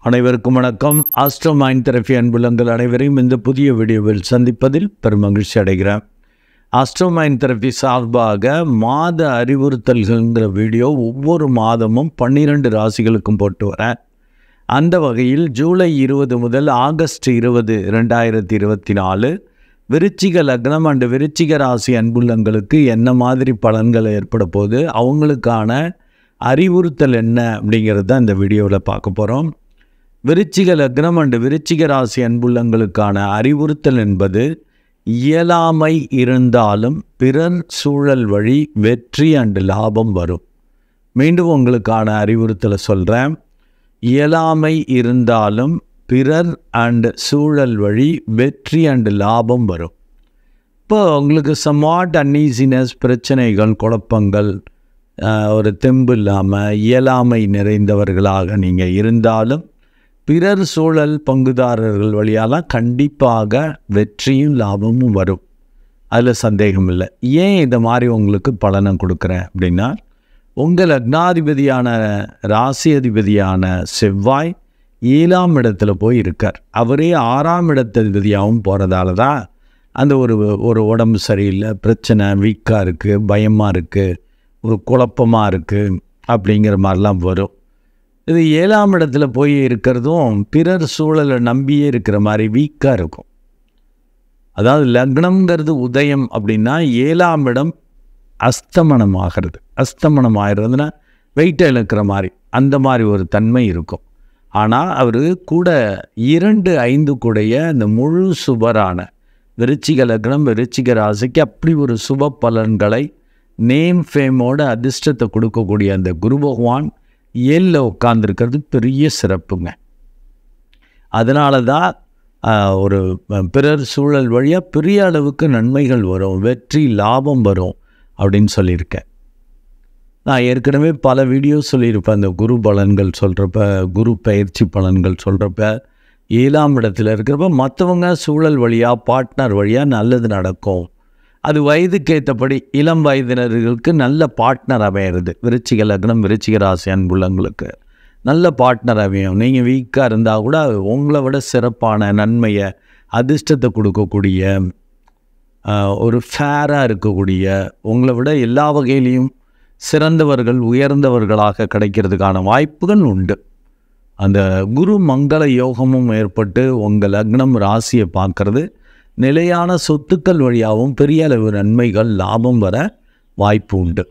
அனைவருக்கும் வணக்கம். Astro mind therapy அன்புள்ளங்கள் அனைவரையும் இந்த புதிய வீடியோவில் சந்திப்பதில் பெருமகிழ்ச்சி அடைகிறேன். ஆஸ்ட்ரோ மைண்ட் தெரபி சார்பாக மாத அறிவுறுத்தல்கள்ங்கிற வீடியோ ஒவ்வொரு மாதமும் 12 ராசிகளுக்கும் போட்டு வரேன். அந்த வகையில் ஜூலை 20 முதல் ஆகஸ்ட் 20, 2024 விருச்சிக லக்னம் அண்டு விருச்சிக ராசி அன்புள்ளங்களுக்கு என்ன மாதிரி பலன்கள் ஏற்பட போகுது, அவங்களுக்கான அறிவுறுத்தல் என்ன அப்படிங்கிறது தான் இந்த வீடியோவில் பார்க்க போகிறோம். விருச்சிக லக்னம் அண்டு விருச்சிக ராசி அன்புள்ளங்களுக்கான அறிவுறுத்தல் என்பது, இயலாமை இருந்தாலும் பிறர் சூழல் வழி வெற்றி அண்டு லாபம் வரும். மீண்டும் உங்களுக்கான அறிவுறுத்தலை சொல்கிறேன். இயலாமை இருந்தாலும் பிறர் அண்டு சூழல் வழி வெற்றி அண்டு லாபம் வரும். இப்போ உங்களுக்கு சம்வாட் அன்ஈசினஸ், பிரச்சனைகள், குழப்பங்கள், ஒரு தெம்பு இல்லாமல் இயலாமை நிறைந்தவர்களாக நீங்கள் இருந்தாலும் பிறர் சூழல் பங்குதாரர்கள் வழியால் கண்டிப்பாக வெற்றியும் லாபமும் வரும். அதில் சந்தேகம் இல்லை. ஏன் இந்த மாதிரி உங்களுக்கு பலனை கொடுக்குறேன் அப்படின்னா, உங்கள் லக்னாதிபதியான ராசி அதிபதியான செவ்வாய் 7ஆம் இடத்துல போய் இருக்கார். அவரே 6ஆம் இடத்ததிபதியாகவும் போகிறதால தான் அந்த ஒரு உடம்பு சரியில்லை, பிரச்சனை, வீக்காக இருக்குது, பயமாக இருக்குது, ஒரு குழப்பமாக இருக்குது அப்படிங்கிற மாதிரிலாம் வரும். இது 7ஆம் இடத்துல போய் இருக்கிறதும் பிறர் சூழலை நம்பியே இருக்கிற மாதிரி வீக்காக இருக்கும். அதாவது லக்னம்ங்கிறது உதயம் அப்படின்னா 7ஆம் இடம் அஸ்தமனம் ஆகிறதுனா வெயிட்டை இழக்கிற மாதிரி, அந்த மாதிரி ஒரு தன்மை இருக்கும். ஆனால் அவர் கூட 2, 5 கூடைய இந்த முழு சுபரான விருச்சிக லக்னம் விருச்சிக ராசிக்கு அப்படி ஒரு சுப பலன்களை நேம் ஃபேமோட அதிர்ஷ்டத்தை கொடுக்கக்கூடிய அந்த குரு பகவான் 7ல் உட்கார்ந்துருக்கிறது பெரிய சிறப்புங்க. அதனால தான் ஒரு பிறர் சூழல் வழியாக பெரிய அளவுக்கு நன்மைகள் வரும், வெற்றி லாபம் வரும் அப்படின்னு சொல்லியிருக்கேன். நான் ஏற்கனவே பல வீடியோ சொல்லியிருப்பேன். அந்த குரு பலன்கள் சொல்கிறப்ப, குரு பயிற்சி பலன்கள் சொல்கிறப்ப 7ஆம் இடத்துல இருக்கிறப்ப மற்றவங்க சூழல் வழியாக, பார்ட்னர் வழியாக நல்லது நடக்கும். அது வயதுக்கேற்றபடி இளம் வயதினர்களுக்கு நல்ல பார்ட்னர் அமையிறது. விருச்சிக லக்னம் விருச்சிக ராசி அன்புள்ளங்களுக்கு நல்ல பார்ட்னர் அமையும். நீங்கள் வீக்காக இருந்தால் கூட உங்களை விட சிறப்பான நன்மையை, அதிர்ஷ்டத்தை கொடுக்கக்கூடிய, ஒரு ஃபேராக இருக்கக்கூடிய, உங்களை விட எல்லா வகையிலையும் சிறந்தவர்கள், உயர்ந்தவர்களாக கிடைக்கிறதுக்கான வாய்ப்புகள் உண்டு. அந்த குரு மங்கள யோகமும் ஏற்பட்டு உங்கள் லக்னம் ராசியை பார்க்கறது, நிலையான சொத்துக்கள் வழியாகவும் பெரிய அளவு நன்மைகள், லாபம் வர வாய்ப்பு உண்டு.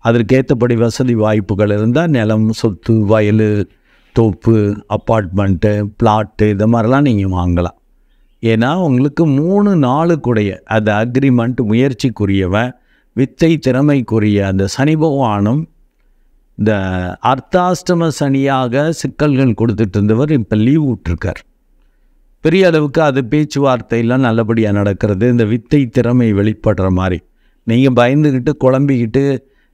அதற்கேற்றபடி வசதி வாய்ப்புகள் இருந்தால் நிலம், சொத்து, வயல், தோப்பு, அப்பார்ட்மெண்ட்டு, பிளாட்டு இது மாதிரிலாம் நீங்கள் வாங்கலாம். ஏன்னா உங்களுக்கு 3, 4 கூடைய அது அக்ரிமெண்ட், முயற்சிக்குரியவன், வித்தை திறமைக்குரிய அந்த சனி பகவானும் இந்த அர்த்தாஷ்டம சனியாக சிக்கல்கள் கொடுத்துட்டு இருந்தவர் இப்போ லீவ் விட்டுருக்கார். பெரிய அளவுக்கு அது பேச்சுவார்த்தையெல்லாம் நல்லபடியாக நடக்கிறது. இந்த வித்தை திறமை வெளிப்படுற மாதிரி நீங்கள் பயந்துக்கிட்டு குழம்பிக்கிட்டு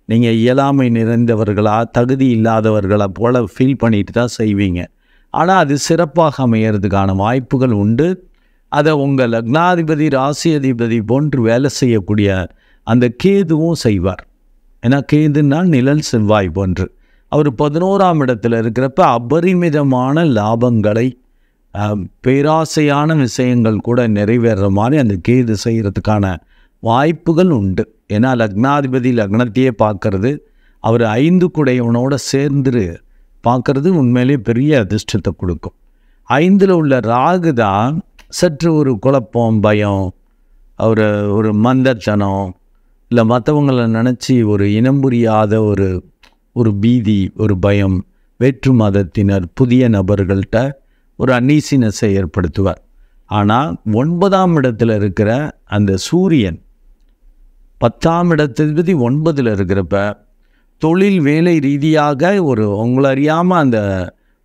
நீங்கள் இயலாமை நிறைந்தவர்களா, தகுதி இல்லாதவர்களா போல் ஃபீல் பண்ணிட்டு தான் செய்வீங்க. ஆனால் அது சிறப்பாக அமையறதுக்கான வாய்ப்புகள் உண்டு. அதை உங்கள் லக்னாதிபதி ராசி அதிபதி போன்று வேலை செய்யக்கூடிய அந்த கேதுவும் செய்வார். ஏன்னா கேதுன்னா நிழல் செவ்வாய் போன்று. அவர் 11ஆம் இடத்துல இருக்கிறப்ப அபரிமிதமான லாபங்களை, பேராசையான விஷயங்கள் கூட நிறைவேற மாதிரி அந்த கேது செய்கிறதுக்கான வாய்ப்புகள் உண்டு. ஏன்னா லக்னாதிபதி லக்னத்தையே பார்க்கறது, அவர் 5 கூடையவனோட சேர்ந்து பார்க்கறது உண்மையிலே பெரிய அதிர்ஷ்டத்தை கொடுக்கும். 5ல் உள்ள ராகு தான் சற்று ஒரு குழப்பம், பயம், ஒரு மந்தத்தனம், இல்லை மற்றவங்களை நினச்சி ஒரு இனம் புரியாத ஒரு பீதி, ஒரு பயம், வேற்று மதத்தினர், புதிய நபர்கள்ட்ட ஒரு அன்னீசினஸை ஏற்படுத்துவார். ஆனால் 9ஆம் இடத்துல இருக்கிற அந்த சூரியன் 10ஆம் இடத்ததிபதி 9ல் இருக்கிறப்ப தொழில் வேலை ரீதியாக உங்களை அறியாமல் அந்த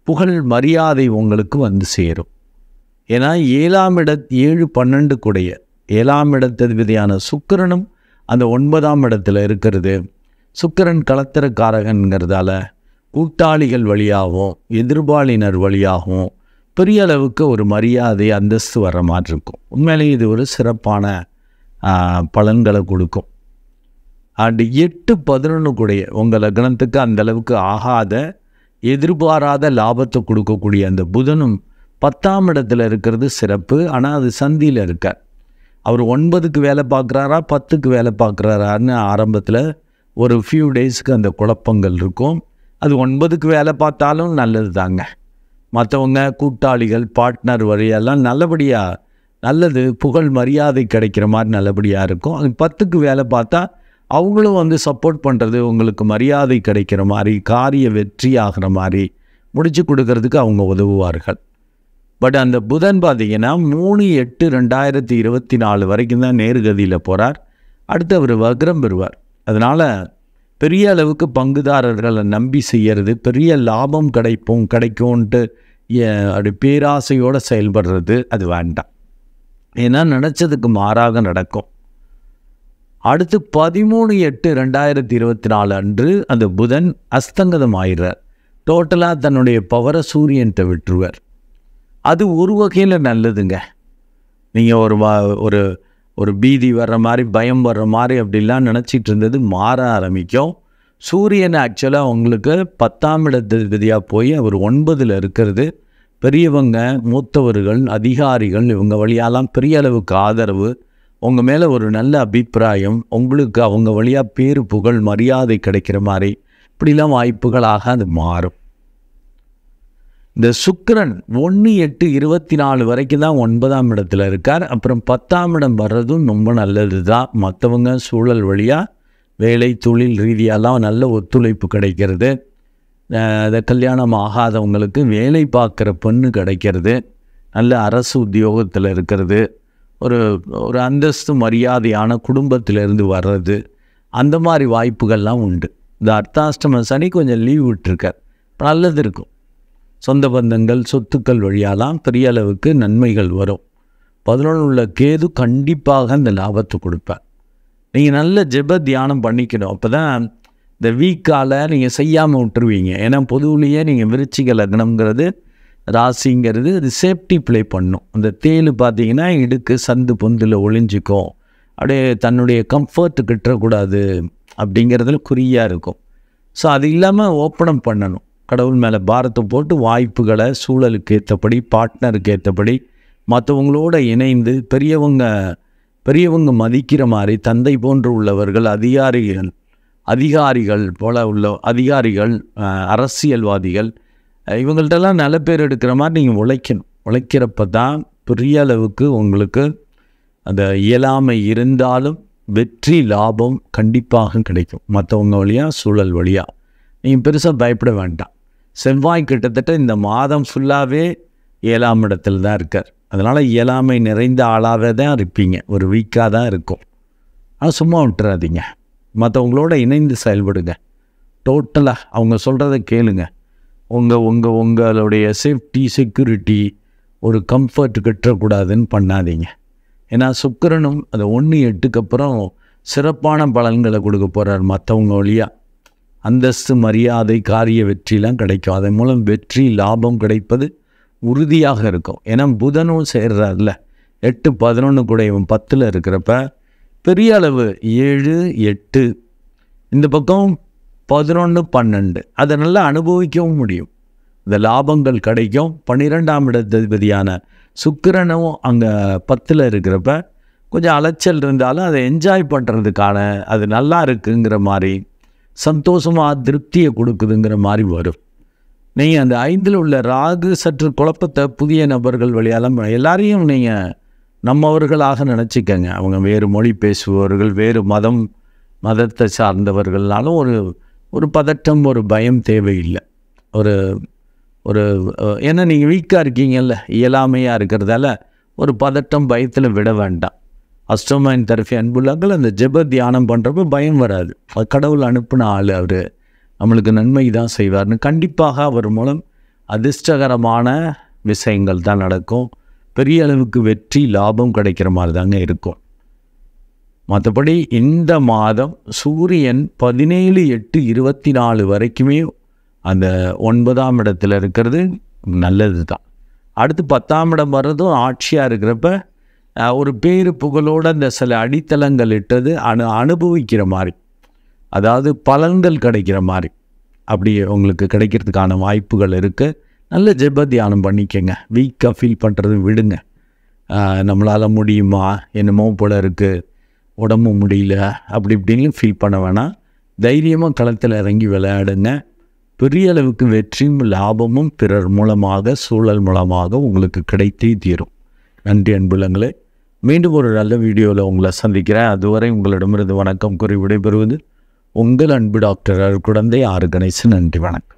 புகழ் மரியாதை உங்களுக்கு வந்து சேரும். ஏன்னா 7ஆம் 7, 12 கூடைய 7ஆம் இடத்ததிபதியான சுக்கிரனும் அந்த 9ஆம் இடத்துல இருக்கிறது. சுக்கிரன் கலத்திரக்காரகன்கிறதால கூட்டாளிகள் வழியாகவும் எதிர்பாலினர் வழியாகவும் பெரிய அளவுக்கு ஒரு மரியாதை, அந்தஸ்து வர மாதிரி இருக்கும். உண்மையிலே இது ஒரு சிறப்பான பலன்களை கொடுக்கும். அண்டு 8, 11 கூடைய உங்கள் லக்னத்துக்கு அந்தளவுக்கு ஆகாத எதிர்பாராத லாபத்தை கொடுக்கக்கூடிய அந்த புதனும் 10ஆம் இடத்துல இருக்கிறது சிறப்பு. ஆனால் அது சந்தியில் இருக்கார். அவர் 9க்கு வேலை பார்க்குறாரா 10க்கு வேலை பார்க்குறாரான்னு ஆரம்பத்தில் ஒரு ஃபியூ டேஸ்க்கு அந்த குழப்பங்கள் இருக்கும். அது 9க்கு வேலை பார்த்தாலும் நல்லது தாங்க. மற்றவங்க கூட்டாளிகள் பார்ட்னர் வழியெல்லாம் நல்லபடியாக நல்லது புகழ் மரியாதை கிடைக்கிற மாதிரி நல்லபடியாக இருக்கும். அது 10க்கு வேலை பார்த்தா அவங்களும் சப்போர்ட் பண்ணுறது, உங்களுக்கு மரியாதை கிடைக்கிற மாதிரி, காரிய வெற்றி ஆகிற மாதிரி முடிச்சு கொடுக்கறதுக்கு அவங்க உதவுவார்கள். பட் அந்த புதன் பார்த்திங்கன்னா 3/8/2024 வரைக்கும் தான் நேர்கதியில் போகிறார். அடுத்து அவர் வக்ரம் பெறுவார். அதனால் பெரிய அளவுக்கு பங்குதாரர்களை நம்பி செய்கிறது, பெரிய லாபம் கிடைக்கும்ன்ட்டு அப்படி பேராசையோடு செயல்படுறது அது வேண்டாம். ஏன்னா நினச்சதுக்கு மாறாக நடக்கும். அடுத்து 13/8/2024 அன்று அந்த புதன் அஸ்தங்கதம் ஆயிடுறார். டோட்டலாக தன்னுடைய பவரை சூரியன்கிட்ட விட்டுருவார். அது ஒரு வகையில் நல்லதுங்க. நீங்கள் ஒரு ஒரு பீதி வர்ற மாதிரி, பயம் வர்ற மாதிரி அப்படிலாம் நினச்சிட்டு இருந்தது மாற ஆரம்பிக்கும். சூரியன் ஆக்சுவலாக உங்களுக்கு 10ஆம் இடத்திபதியாக போய் அவர் 9ல் இருக்கிறது. பெரியவங்க, மூத்தவர்கள், அதிகாரிகள் இவங்க வழியாலாம் பெரிய அளவுக்கு ஆதரவு, உங்கள் மேலே ஒரு நல்ல அபிப்பிராயம், உங்களுக்கு அவங்க வழியாக பேரு புகழ் மரியாதை கிடைக்கிற மாதிரி இப்படிலாம் வாய்ப்புகளாக அது மாறும். இந்த சுக்கிரன் 1/8/24 வரைக்கும் தான் 9ஆம் இடத்துல இருக்கார். அப்புறம் 10ஆம் இடம் வர்றதும் ரொம்ப நல்லது தான். மற்றவங்க சூழல் வழியாக வேலை தொழில் ரீதியாலாம் நல்ல ஒத்துழைப்பு கிடைக்கிறது. அதை கல்யாணம் ஆகாதவங்களுக்கு வேலை பார்க்குற பெண்ணு கிடைக்கிறது, நல்ல அரசு உத்தியோகத்தில் இருக்கிறது, ஒரு அந்தஸ்து மரியாதையான குடும்பத்திலேருந்து வர்றது, அந்த மாதிரி வாய்ப்புகள்லாம் உண்டு. இந்த அர்த்தாஷ்டம சனி கொஞ்சம் லீவ் விட்டுருக்கார், நல்லது இருக்கும். சொந்த பந்தங்கள் சொத்துக்கள் வழியாலாம் பெரிய அளவுக்கு நன்மைகள் வரும். 11 உள்ள கேது கண்டிப்பாக அந்த லாபத்தை கொடுப்பார். நீங்கள் நல்ல ஜெப தியானம் பண்ணிக்கணும். அப்போ தான் இந்த வீக்கால் நீங்கள் செய்யாமல் விட்டுருவீங்க. ஏன்னா பொதுவிலேயே நீங்கள் விருச்சிக லக்னம்ங்கிறது ராசிங்கிறது அது சேஃப்டி ப்ளே பண்ணும். அந்த தேள் பார்த்தீங்கன்னா இடுக்கு சந்து பொந்தில் ஒளிஞ்சிக்கும், அப்படியே தன்னுடைய கம்ஃபர்ட்டு கிட்டக்கூடாது அப்படிங்கிறதுல குறியாக இருக்கும். ஸோ அது இல்லாமல் ஓப்பனம் பண்ணணும். கடவுள் மேலே பாரத்தை போட்டு வாய்ப்புகளை சூழலுக்கு ஏற்றபடி, பார்ட்னருக்கு ஏற்றபடி, மற்றவங்களோட இணைந்து பெரியவங்க மதிக்கிற மாதிரி, தந்தை போன்று உள்ளவர்கள், அதிகாரிகள் போல உள்ள அதிகாரிகள், அரசியல்வாதிகள், இவங்கள்ட்டெல்லாம் நல்ல பேர் எடுக்கிற மாதிரி நீங்கள் உழைக்கணும். உழைக்கிறப்ப தான் பெரிய அளவுக்கு உங்களுக்கு அந்த இயலாமை இருந்தாலும் வெற்றி லாபம் கண்டிப்பாக கிடைக்கும். மற்றவங்க வழியாக சூழல் வழியாக நீங்கள் பெருசாக பயப்பட வேண்டாம். செவ்வாய் கிட்டத்தட்ட இந்த மாதம் ஃபுல்லாகவே 7ஆம் இடத்துல தான் இருக்கார். அதனால் இயலாமை நிறைந்த ஆளாகவே தான் இருப்பீங்க, ஒரு வீக்காக தான் இருக்கும். ஆனால் சும்மா விட்டுறாதீங்க, மற்றவங்களோட இணைந்து செயல்படுங்க. டோட்டலாக அவங்க சொல்கிறத கேளுங்க. உங்களுடைய சேஃப்டி செக்யூரிட்டி ஒரு கம்ஃபர்ட் கிட்டக்கூடாதுன்னு பண்ணாதீங்க. ஏன்னா சுக்கிரனும் அந்த 1/8க்கு அப்புறம் சிறப்பான பலன்களை கொடுக்க போகிறார். மற்றவங்க வழியாக அந்தஸ்து மரியாதை காரிய வெற்றிலாம் கிடைக்கும். அதன் மூலம் வெற்றி லாபம் கிடைப்பது உறுதியாக இருக்கும். ஏன்னா புதனும் சேர்றாருல, 8-11 கூட இவன் 10ல் இருக்கிறப்ப பெரிய அளவு 7-8, இந்த பக்கம் 11-12 அதை நல்லா அனுபவிக்கவும் முடியும். இந்த லாபங்கள் கிடைக்கும். 12ஆம் இடத்ததிபதியான சுக்கிரனும் அங்கே 10ல் இருக்கிறப்ப கொஞ்சம் அலைச்சல் இருந்தாலும் அதை என்ஜாய் பண்ணுறதுக்கான அது நல்லா இருக்குங்கிற மாதிரி, சந்தோஷமாக திருப்தியை கொடுக்குதுங்கிற மாதிரி வரும். நீங்கள் அந்த 5ல் உள்ள ராகு சற்று குழப்பத்தை புதிய நபர்கள் வழியாலும் எல்லாரையும் நீங்கள் நம்மவர்களாக நினச்சிக்கங்க. அவங்க வேறு மொழி பேசுபவர்கள், வேறு மதத்தை சார்ந்தவர்கள்னாலும் ஒரு பதட்டம், ஒரு பயம் தேவையில்லை. ஏன்னா நீங்கள் வீக்காக இருக்கீங்கல்ல, இயலாமையாக இருக்கிறதால ஒரு பதட்டம் பயத்தில் விட வேண்டாம். அஷ்டமாயின் தரஃபி அன்புள்ளாக்கள் அந்த ஜெப தியானம் பண்ணுறப்ப பயம் வராது. கடவுள் அனுப்பின ஆள், அவர் நம்மளுக்கு நன்மை தான் செய்வார்னு கண்டிப்பாக அவர் மூலம் அதிர்ஷ்டகரமான விஷயங்கள் தான் நடக்கும். பெரிய அளவுக்கு வெற்றி லாபம் கிடைக்கிற மாதிரி தாங்க இருக்கும். மற்றபடி இந்த மாதம் சூரியன் 17-8-24 வரைக்குமே அந்த 9ஆம் இடத்துல இருக்கிறது நல்லது தான். அடுத்து 10ஆம் இடம் வர்றதும் ஆட்சியாக இருக்கிறப்ப ஒரு பேரு புகழோடு அந்த சில அடித்தளங்கள் இட்டது அனுபவிக்கிற மாதிரி, அதாவது பலன்கள் கிடைக்கிற மாதிரி, அப்படி உங்களுக்கு கிடைக்கிறதுக்கான வாய்ப்புகள் இருக்குது. நல்ல ஜெப தியானம் பண்ணிக்கங்க. வீக்காக ஃபீல் பண்ணுறது விடுங்க. நம்மளால் முடியுமா, என்னமோ போல் இருக்குது, உடம்பு முடியல, அப்படி இப்படின்னு ஃபீல் பண்ண வேணாம். தைரியமாக களத்தில் இறங்கி விளையாடுங்க. பெரிய அளவுக்கு வெற்றியும் லாபமும் பிறர் மூலமாக, சூழல் மூலமாக உங்களுக்கு கிடைத்தே தீரும். நன்றி அன்புள்ளங்களே. மீண்டும் ஒரு நல்ல வீடியோவில் உங்களை சந்திக்கிறேன். அதுவரை உங்களிடமிருந்து வணக்கம் கூறி விடைபெறுவது உங்கள் அன்பு டாக்டர் அருட்குடந்தை ஆர். கணேசன். நன்றி, வணக்கம்.